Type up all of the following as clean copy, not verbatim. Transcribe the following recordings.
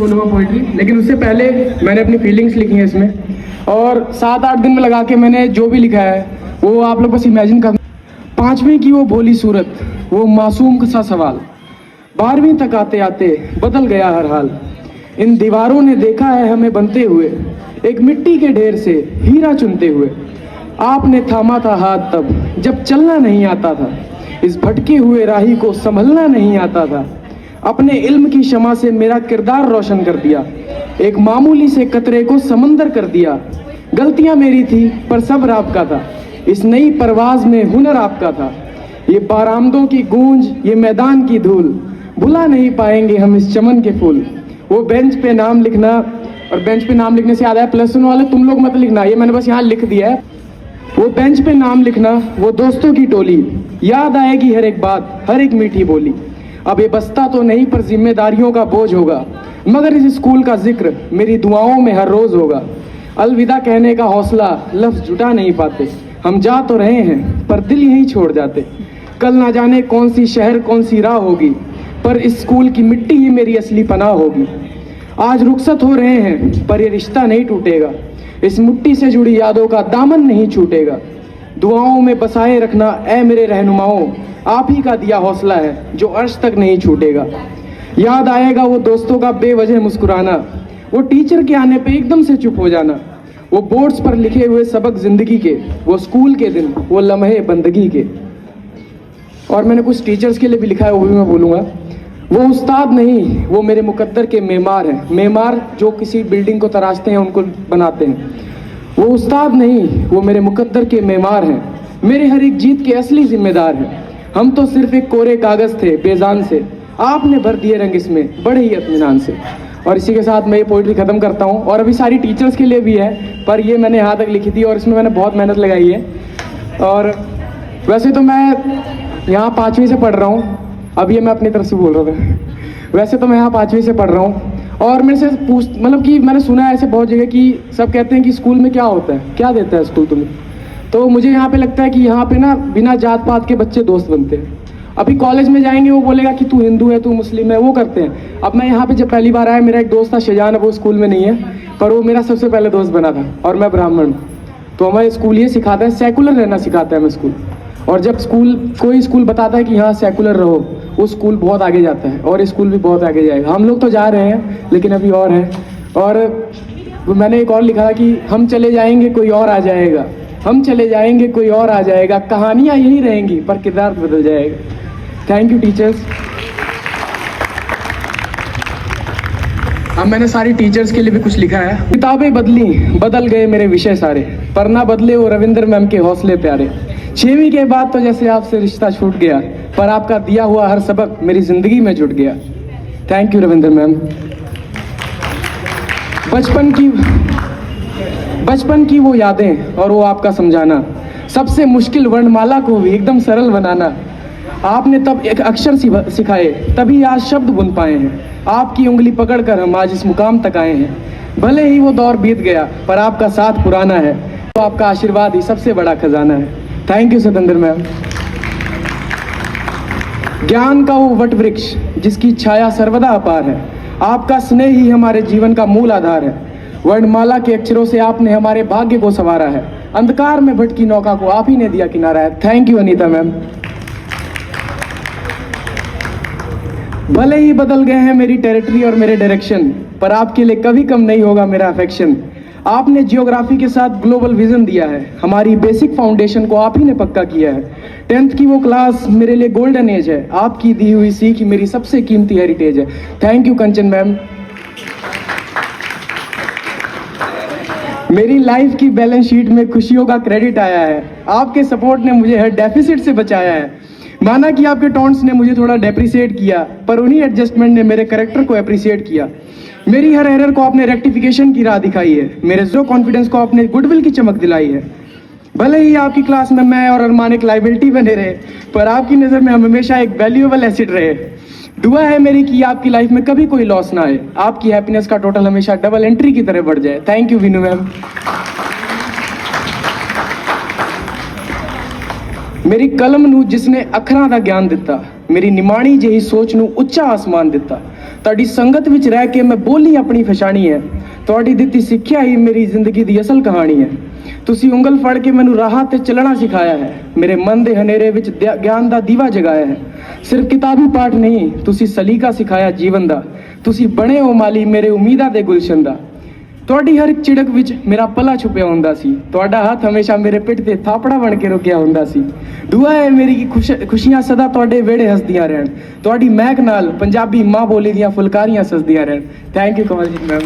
बोलूँगा पोइट्री, लेकिन उससे पहले मैंने अपनी फीलिंग्स लिखी हैं इसमें, और 7-8 दिन में लगा के मैंने जो भी लिखा है वो आप लोग बस इमेजिन कर। 5वीं की वो भोली सूरत, वो मासूम सा सवाल, 12वीं तक आते आते बदल गया हर हाल। इन दीवारों ने देखा है हमें बनते हुए, एक मिट्टी के ढेर से हीरा चुनते हुए। आपने थामा था हाथ तब जब चलना नहीं आता था, इस भटके हुए राही को संभलना नहीं आता था। अपने इल्म की शमा से मेरा किरदार रोशन कर दिया, एक मामूली से कतरे को समंदर कर दिया। गलतियां मेरी थी पर सब्र आपका था, इस नई परवाज में हुनर आपका था। ये बारामदों की गूंज, ये मैदान की धूल, भुला नहीं पाएंगे हम इस चमन के फूल। वो बेंच पे नाम लिखना, और बेंच पे नाम लिखने से याद आया, +1 वाले तुम लोग मत लिखना, ये मैंने बस यहाँ लिख दिया है। वो बेंच पे नाम लिखना, वो दोस्तों की टोली, याद आएगी हर एक बात, हर एक मीठी बोली। अब ये बस्ता तो नहीं पर जिम्मेदारियों का बोझ होगा, मगर इस स्कूल का जिक्र मेरी दुआओं में हर रोज होगा। अलविदा कहने का हौसला लफ्ज जुटा नहीं पाते, हम जा तो रहे हैं पर दिल यहीं छोड़ जाते। कल ना जाने कौन सी शहर कौन सी राह होगी, पर इस स्कूल की मिट्टी ही मेरी असली पनाह होगी। आज रुखसत हो रहे हैं पर ये रिश्ता नहीं टूटेगा, इस मिट्टी से जुड़ी यादों का दामन नहीं छूटेगा। दुआओं में बसाए रखना ऐ मेरे रहनुमाओं, आप ही का दिया हौसला है जो अर्श तक नहीं छूटेगा। याद आएगा वो दोस्तों का बेवजह मुस्कुराना, वो टीचर के आने पे एकदम से चुप हो जाना, वो बोर्ड्स पर लिखे हुए सबक जिंदगी के, वो स्कूल के दिन, वो लम्हे बंदगी के। और मैंने कुछ टीचर्स के लिए भी लिखा है, वो भी मैं बोलूँगा। वो उस्ताद नहीं, वो मेरे मुकद्दर के मेमार हैं, मेमार जो किसी बिल्डिंग को तराशते हैं उनको बनाते हैं। वो उस्ताद नहीं, वो मेरे मुकद्दर के मेमार हैं, मेरे हर एक जीत के असली जिम्मेदार हैं। हम तो सिर्फ एक कोरे कागज़ थे बेजान से, आपने भर दिए रंग इसमें बड़े ही इत्मीनान से। और इसी के साथ मैं ये पोइट्री ख़त्म करता हूँ, और अभी सारी टीचर्स के लिए भी है, पर ये मैंने यहाँ तक लिखी थी और इसमें मैंने बहुत मेहनत लगाई है। और वैसे तो मैं यहाँ 5वीं से पढ़ रहा हूँ, अब ये मैं अपनी तरफ से बोल रहा था। वैसे तो मैं यहाँ 5वीं से पढ़ रहा हूँ, और मेरे से मतलब कि मैंने सुना है ऐसे बहुत जगह कि सब कहते हैं कि स्कूल में क्या होता है, क्या देता है स्कूल तुम्हें। तो मुझे यहाँ पे लगता है कि यहाँ पे ना बिना जात पात के बच्चे दोस्त बनते हैं। अभी कॉलेज में जाएंगे वो बोलेगा कि तू हिंदू है, तू मुस्लिम है, वो करते हैं। अब मैं यहाँ पे जब पहली बार आया, मेरा एक दोस्त था शेजान, वो स्कूल में नहीं है, पर वो मेरा सबसे पहले दोस्त बना था, और मैं ब्राह्मण। तो हमारे स्कूल ये सिखाता है, सेकुलर रहना सिखाता है हमें स्कूल। और जब कोई स्कूल बताता है कि यहाँ सेकुलर रहो, वो स्कूल बहुत आगे जाता है, और स्कूल भी बहुत आगे जाएगा। हम लोग तो जा रहे हैं, लेकिन अभी और हैं। और मैंने एक और लिखा कि हम चले जाएंगे कोई और आ जाएगा, हम चले जाएंगे कोई और आ जाएगा, कहानियाँ यही रहेंगी पर किरदार बदल जाएगा। Thank you teachers. अब मैंने सारी टीचर्स के लिए भी कुछ लिखा है। किताबें बदली, बदल गए मेरे विषय सारे, पर ना बदले वो रविंद्र मैम के हौसले प्यारे। 6वीं के बाद तो जैसे आपसे रिश्ता छूट गया, पर आपका दिया हुआ हर सबक मेरी जिंदगी में जुट गया। Thank you Ravindra ma'am. बचपन की वो यादें और वो आपका समझाना, सबसे मुश्किल वर्णमाला को भी एकदम सरल बनाना। आपने तब एक अक्षर सिखाए, तभी आज शब्द बुन पाए हैं। आपकी उंगली पकड़कर हम आज इस मुकाम तक आए हैं। भले ही वो दौर बीत गया, पर आपका साथ पुराना है, तो आपका आशीर्वाद ही सबसे बड़ा खजाना है। Thank you Satendra ma'am. ज्ञान का वो वट वृक्ष जिसकी छाया सर्वदा अपार है, आपका स्नेह ही हमारे जीवन का मूल आधार है। वर्णमाला के अक्षरों से आपने हमारे भाग्य को संवारा है, अंधकार में भटकी नौका को आप ही ने दिया किनारा है। Thank you Anita ma'am. भले ही बदल गए हैं मेरी टेरिटरी और मेरे डायरेक्शन, पर आपके लिए कभी कम नहीं होगा मेरा अफेक्शन। आपने जियोग्राफी के साथ ग्लोबल विजन दिया है, हमारी बेसिक फाउंडेशन को आप ही ने पक्का किया है। 10th की वो क्लास मेरे लिए गोल्डन एज है, आपकी दी हुई सीख मेरी सबसे कीमती हेरिटेज है। Thank you Kanchan ma'am. मेरी लाइफ की बैलेंस शीट में खुशियों का क्रेडिट आया है, आपके सपोर्ट ने मुझे हर डेफिसिट से बचाया है। माना कि आपके टॉन्ट्स ने मुझे थोड़ा डेप्रिसिएट किया, पर उन्हीं एडजस्टमेंट ने मेरे कैरेक्टर को अप्रिसिएट किया। मेरी हर एरर को आपने रेक्टिफिकेशन की राह दिखाई है, मेरे जो कॉन्फिडेंस को आपने गुडविल की चमक दिलाई है। भले ही आपकी क्लास में मैं और अरमान एक लाइबिलिटी बने रहे, पर आपकी नज़र में हम हमेशा एक वैल्यूएबल एसेट रहे। दुआ है मेरी कि आपकी लाइफ में कभी कोई लॉस ना आए, आपकी हैप्पीनेस का टोटल हमेशा डबल एंट्री की तरह बढ़ जाए। Thank you Vinu ma'am. मेरी कलम नू जिसने अखरां दा ज्ञान दिता, मेरी निमाणी जही सोच नू उच्चा आसमान दिता। ਤੁਹਾਡੀ ਸੰਗਤ ਵਿੱਚ ਰਹਿ ਕੇ ਮੈਂ ਬੋਲੀ ਆਪਣੀ ਫਸ਼ਾਣੀ ਹੈ। ਤੁਹਾਡੀ ਦਿੱਤੀ ਸਿੱਖਿਆ ਹੀ ਮੇਰੀ ਜ਼ਿੰਦਗੀ ਦੀ ਅਸਲ ਕਹਾਣੀ ਹੈ। ਤੁਸੀਂ ਉਂਗਲ ਫੜ ਕੇ ਮੈਨੂੰ ਰਾਹ ਤੇ ਚੱਲਣਾ ਸਿਖਾਇਆ ਹੈ। ਮੇਰੇ ਮਨ ਦੇ ਹਨੇਰੇ ਵਿੱਚ ਗਿਆਨ ਦਾ ਦੀਵਾ ਜਗਾਇਆ ਹੈ। ਸਿਰਫ ਕਿਤਾਬੀ ਪਾਠ ਨਹੀਂ, ਤੁਸੀਂ ਸਲੀਕਾ ਸਿਖਾਇਆ ਜੀਵਨ ਦਾ। ਤੁਸੀਂ ਬਣੇ ਹੋ ਮਾਲੀ ਮੇਰੇ ਉਮੀਦਾਂ ਦੇ ਗੁਲਸ਼ਨ ਦਾ। ਤੁਹਾਡੀ ਹਰ ਇੱਕ ਝਿੜਕ ਵਿੱਚ ਮੇਰਾ ਪਲਾ ਛੁਪਿਆ ਹੁੰਦਾ ਸੀ। ਤੁਹਾਡਾ ਹੱਥ ਹਮੇਸ਼ਾ ਮੇਰੇ ਪਿੱਠ ਤੇ ਥਾਪੜਾ ਬਣ ਕੇ ਰੁਕਿਆ ਹੁੰਦਾ ਸੀ। ਦੁਆ ਹੈ ਮੇਰੀ ਕਿ ਖੁਸ਼ੀਆਂ ਸਦਾ ਤੁਹਾਡੇ ਵਿਹੜੇ ਹੱਸਦੀਆਂ ਰਹਿਣ। ਤੁਹਾਡੀ ਮਹਿਕ ਨਾਲ ਪੰਜਾਬੀ ਮਾਂ ਬੋਲੀ ਦੀਆਂ ਫੁਲਕਾਰੀਆਂ ਸਜਦੀਆਂ ਰਹਿਣ। Thank you Kamaljeet ma'am.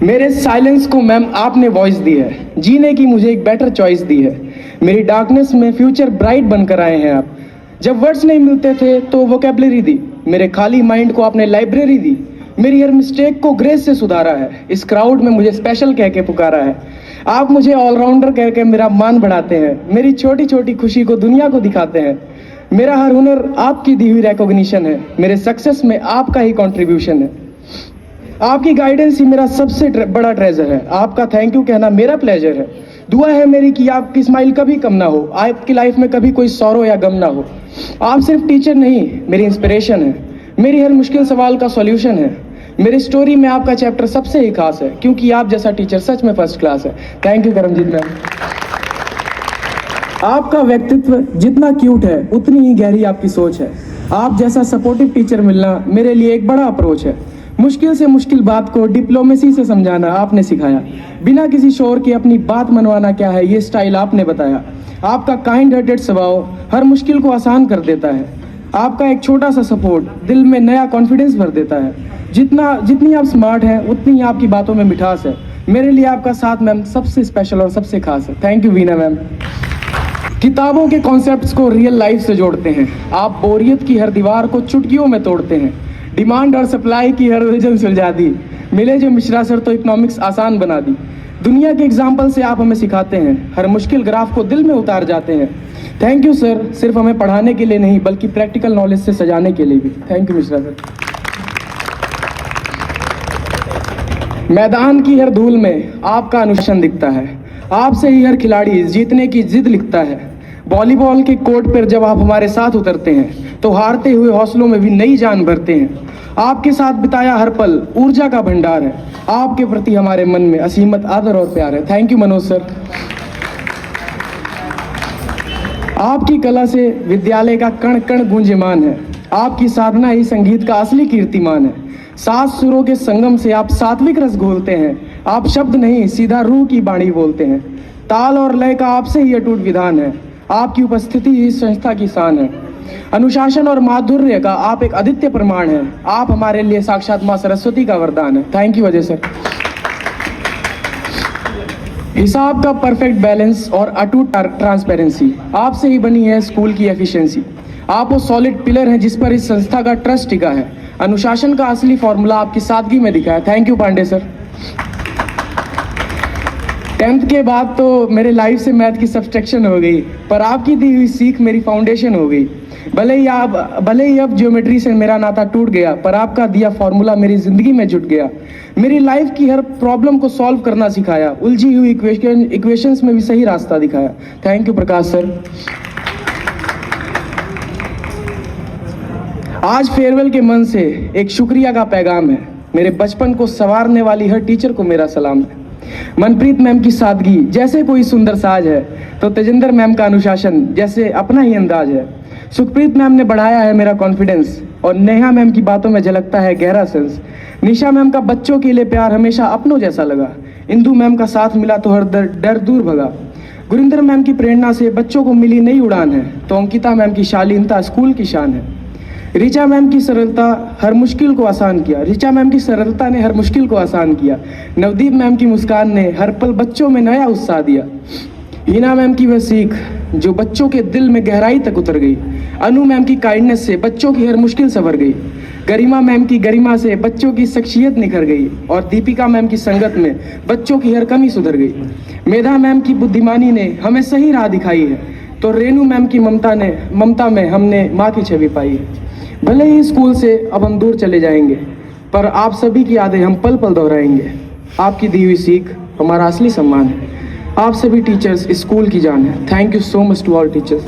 मेरे साइलेंस को मैम आपने वॉइस दी है, जीने की मुझे एक बेटर चॉइस दी है। मेरी डार्कनेस में फ्यूचर ब्राइट बनकर आए हैं आप। जब वर्ड्स नहीं मिलते थे तो वोकेबलरी दी, मेरे खाली माइंड को आपने लाइब्रेरी दी। मेरी हर मिस्टेक को ग्रेस से सुधारा है। इस क्राउड में मुझे स्पेशल कह के पुकारा है। आप मुझे ऑलराउंडर कह के मेरा मान बढ़ाते हैं। मेरी छोटी छोटी खुशी को दुनिया को दिखाते हैं। मेरा हर हुनर आपकी दी हुई रिकॉग्निशन है। मेरे सक्सेस में आपका ही कंट्रीब्यूशन है। आपकी गाइडेंस ही मेरा सबसे बड़ा ट्रेजर है। आपका थैंक यू कहना मेरा प्लेजर है। दुआ है मेरी कि आपकी स्माइल कभी कम ना हो, आपकी लाइफ में कभी कोई सौरो या गम ना हो। आप सिर्फ टीचर नहीं, मेरी इंस्पिरेशन है। मेरी हर मुश्किल सवाल का सॉल्यूशन है। मेरी स्टोरी में आपका चैप्टर सबसे ही खास है, क्योंकि आप जैसा टीचर सच में फर्स्ट क्लास है। Thank you Karamjeet ma'am. आपका व्यक्तित्व जितना क्यूट है उतनी ही गहरी आपकी सोच है। आप जैसा सपोर्टिव टीचर मिलना मेरे लिए एक बड़ा अप्रोच है। मुश्किल से मुश्किल बात को डिप्लोमेसी से समझाना आपने सिखाया। बिना किसी शोर के अपनी बात मनवाना क्या है ये स्टाइल आपने बताया। आपका काइंड हार्टेड स्वभाव हर मुश्किल को आसान कर देता है। आपका एक छोटा सा सपोर्ट दिल में नया कॉन्फिडेंस भर देता है। जितनी आप स्मार्ट हैं उतनी ही आपकी बातों में मिठास है। मेरे लिए आपका साथ मैम सबसे स्पेशल और सबसे खास है। Thank you Veena ma'am. किताबों के कॉन्सेप्ट्स को रियल लाइफ से जोड़ते हैं। आप बोरियत की हर दीवार को चुटकियों में तोड़ते हैं। डिमांड और सप्लाई की हर उलझन सुलझा दी। मिले जो मिश्रा सर तो इकोनॉमिक्स आसान बना दी। दुनिया के एग्जाम्पल से आप हमें सिखाते हैं। हर मुश्किल ग्राफ को दिल में उतार जाते हैं। थैंक यू सर, सिर्फ हमें पढ़ाने के लिए नहीं बल्कि प्रैक्टिकल नॉलेज से सजाने के लिए भी। Thank you Mishra sir. मैदान की हर धूल में आपका अनुशासन दिखता है। आपसे ही हर खिलाड़ी जीतने की जिद लिखता है। वॉलीबॉल के कोर्ट पर जब आप हमारे साथ उतरते हैं तो हारते हुए हौसलों में भी नई जान भरते हैं। आपके साथ बिताया हर पल ऊर्जा का भंडार है। आपके प्रति हमारे मन में असीमत आदर और प्यार है। Thank you Manoj sir. आपकी कला से विद्यालय का कण कण गूंजमान है। आपकी साधना ही संगीत का असली कीर्तिमान है। सात सुरों के संगम से आप सात्विक रस घोलते हैं। आप शब्द नहीं सीधा रूह की बाणी बोलते हैं। ताल और लय का आपसे ही अटूट विधान है। आपकी उपस्थिति इस संस्था की शान है। अनुशासन और माधुर्य का आप एक अद्वितीय प्रमाण हैं। आप हमारे लिए साक्षात मां सरस्वती का वरदान है। Thank you Ajay sir. हिसाब का परफेक्ट बैलेंस और अटूट ट्रांसपेरेंसी आपसे ही बनी है स्कूल की एफिशिएंसी। आप वो सॉलिड पिलर हैं जिस पर इस संस्था का ट्रस्ट टिका है। अनुशासन का असली फॉर्मूला आपकी सादगी में दिखा है। Thank you Pandey sir. 10th के बाद तो मेरे लाइफ से मैथ की सब्सट्रैक्शन हो गई, पर आपकी दी हुई सीख मेरी फाउंडेशन हो गई। भले ही अब ज्योमेट्री से मेरा नाता टूट गया, पर आपका दिया फॉर्मूला मेरी जिंदगी में जुट गया। मेरी लाइफ की हर प्रॉब्लम को सॉल्व करना सिखाया। उलझी हुई इक्वेशंस में भी सही रास्ता दिखाया। Thank you Prakash sir. आज फेयरवेल के मन से एक शुक्रिया का पैगाम है। मेरे बचपन को संवारने वाली हर टीचर को मेरा सलाम है। मनप्रीत मैम की सादगी जैसे कोई सुंदर साज है, तो तेजिंदर मैम का अनुशासन जैसे अपना ही अंदाज है। सुखप्रीत मैम ने बढ़ाया है मेरा कॉन्फिडेंस, और नेहा मैम की बातों में झलकता है गहरा सेंस। निशा मैम का बच्चों के लिए प्यार हमेशा अपनों जैसा लगा। इंदू मैम का साथ मिला तो हर डर दूर भगा। गुरिंदर मैम की प्रेरणा से बच्चों को मिली नई उड़ान है, तो अंकिता मैम की शालीनता स्कूल की शान है। ऋचा मैम की सरलता हर मुश्किल को आसान किया। ऋचा मैम की सरलता ने हर मुश्किल को आसान किया। नवदीप मैम की मुस्कान ने हर पल बच्चों में नया उत्साह दिया। हिना मैम की वह सीख जो बच्चों के दिल में गहराई तक उतर गई। अनु मैम की काइंडनेस से बच्चों की हर मुश्किल संवर गई। गरिमा मैम की गरिमा से बच्चों की शख्सियत निखर गई, और दीपिका मैम की संगत में बच्चों की हर कमी सुधर गई। मेधा मैम की बुद्धिमानी ने हमें सही राह दिखाई है, तो रेनू मैम की ममता में हमने माँ की छवि पाई है। भले ही स्कूल से अब हम दूर चले जाएंगे, पर आप सभी की यादें हम पल पल दोहराएंगे। आपकी दी हुई सीख हमारा असली सम्मान है। आप सभी टीचर्स इस स्कूल की जान है। Thank you so much to all teachers.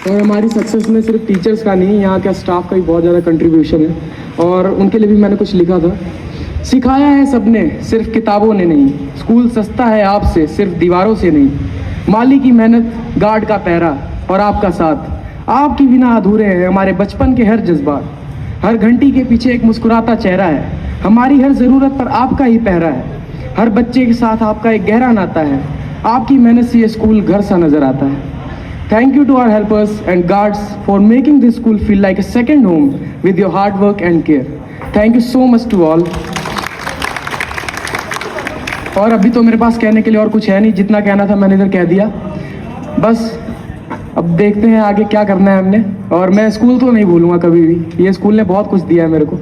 और हमारी सक्सेस में सिर्फ टीचर्स का नहीं, यहाँ के स्टाफ का भी बहुत ज़्यादा कंट्रीब्यूशन है और उनके लिए भी मैंने कुछ लिखा था। सिखाया है सबने, सिर्फ किताबों ने नहीं। स्कूल सस्ता है आपसे, सिर्फ दीवारों से नहीं। माली की मेहनत, गार्ड का पहरा और आपका साथ। आपके बिना अधूरे हैं हमारे बचपन के हर जज्बात। हर घंटी के पीछे एक मुस्कुराता चेहरा है, हमारी हर ज़रूरत पर आपका ही पहरा है। हर बच्चे के साथ आपका एक गहरा नाता है, आपकी मेहनत से ये स्कूल घर सा नज़र आता है। Thank you to our helpers and guards for making this school feel like a second home with your hard work and care. Thank you so much to all. और अभी तो मेरे पास कहने के लिए और कुछ है नहीं, जितना कहना था मैंने इधर कह दिया। बस अब देखते हैं आगे क्या करना है हमने। और मैं स्कूल तो नहीं भूलूंगा कभी भी, ये स्कूल ने बहुत कुछ दिया है मेरे को।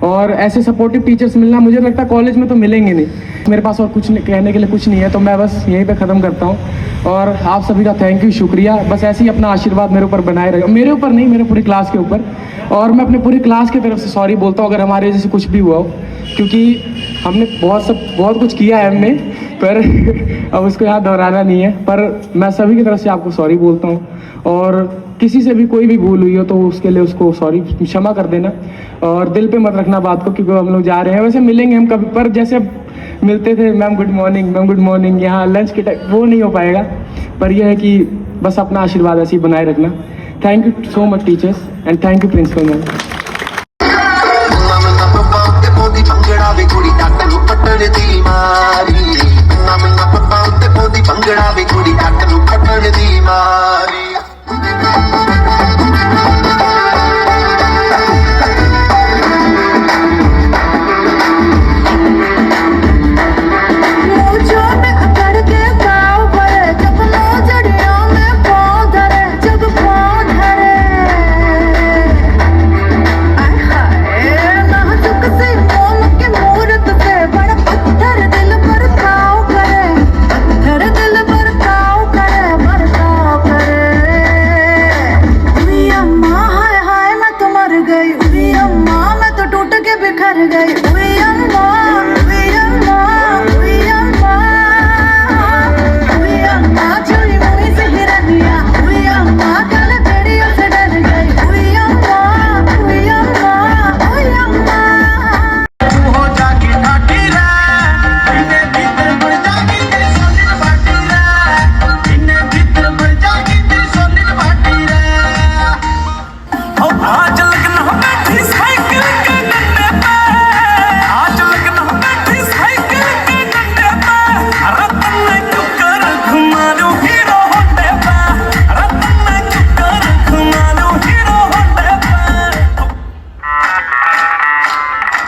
और ऐसे सपोर्टिव टीचर्स मिलना, मुझे लगता है कॉलेज में तो मिलेंगे नहीं। मेरे पास और कुछ कहने के लिए कुछ नहीं है, तो मैं बस यहीं पे ख़त्म करता हूँ। और आप सभी का थैंक यू, शुक्रिया। बस ऐसे ही अपना आशीर्वाद मेरे ऊपर बनाए रहे, मेरे ऊपर नहीं, मेरे पूरी क्लास के ऊपर। और मैं अपने पूरी क्लास की तरफ से सॉरी बोलता हूँ अगर हमारे जैसे कुछ भी हुआ हो, क्योंकि हमने बहुत कुछ किया है हमने, पर अब उसको यहाँ दोहराना नहीं है। पर मैं सभी की तरफ से आपको सॉरी बोलता हूँ, और किसी से भी कोई भी भूल हुई हो तो उसके लिए उसको सॉरी, क्षमा कर देना। और दिल पे मत रखना बात को, क्योंकि हम लोग जा रहे हैं। वैसे मिलेंगे हम कभी, पर जैसे मिलते थे मैम गुड मॉर्निंग, यहाँ लंच के टाइम, वो नहीं हो पाएगा। पर यह है कि बस अपना आशीर्वाद ऐसे ही बनाए रखना। Thank you so much teachers and thank you principal ma'am.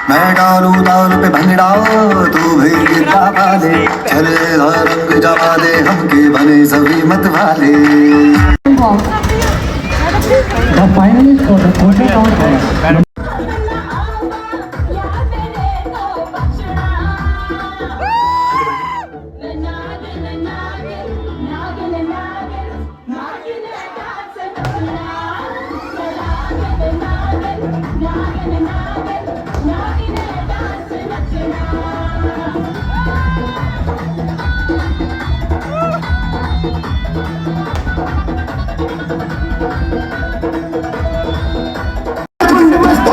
मैं डालू ताल पे भंगड़ाओ तू भी गिद्दा वाले, चले रंग जमा दे हमके बने सभी मत वाले। The finalist for the quarter round was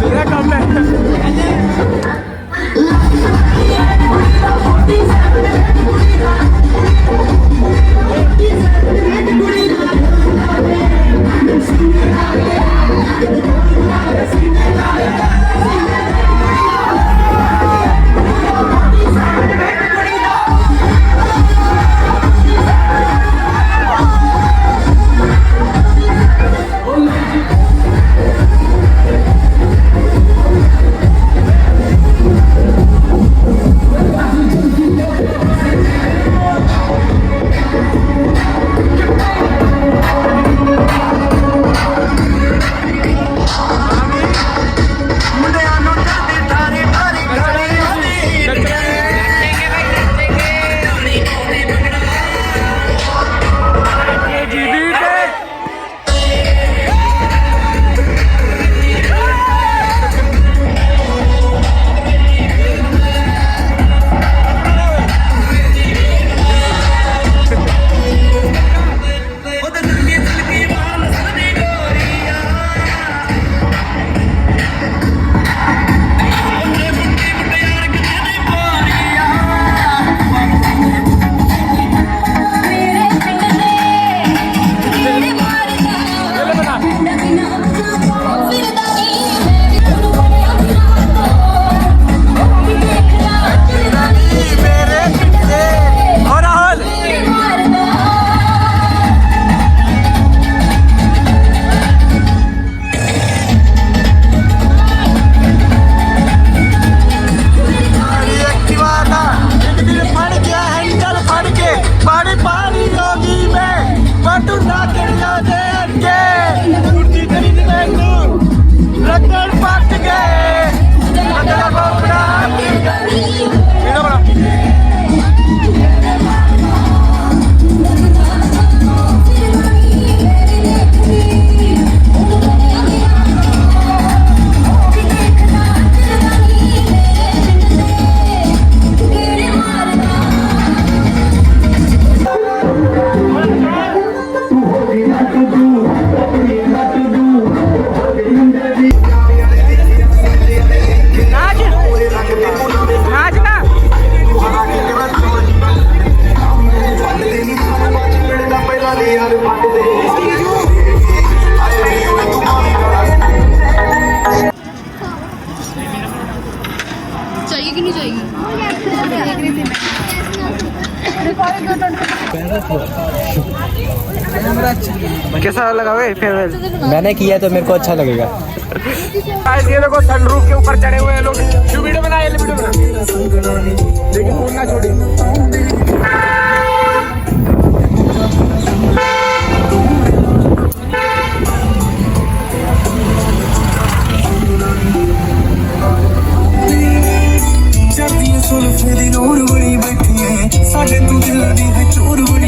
मेरा काम है। चाहिए कि नहीं चाहिए? कैसा लगा भाई फेयरवेल? मैंने किया तो मेरे को अच्छा लगेगा। गाइस ये देखो सनरूफ के ऊपर चढ़े हुए हैं लोग। जो वीडियो बना लेकिन फोन ना छोड़ी। चढ़ती सुल्फे दी नूर बड़ी बैठी है साडे तू दिल दी है चोर बड़ी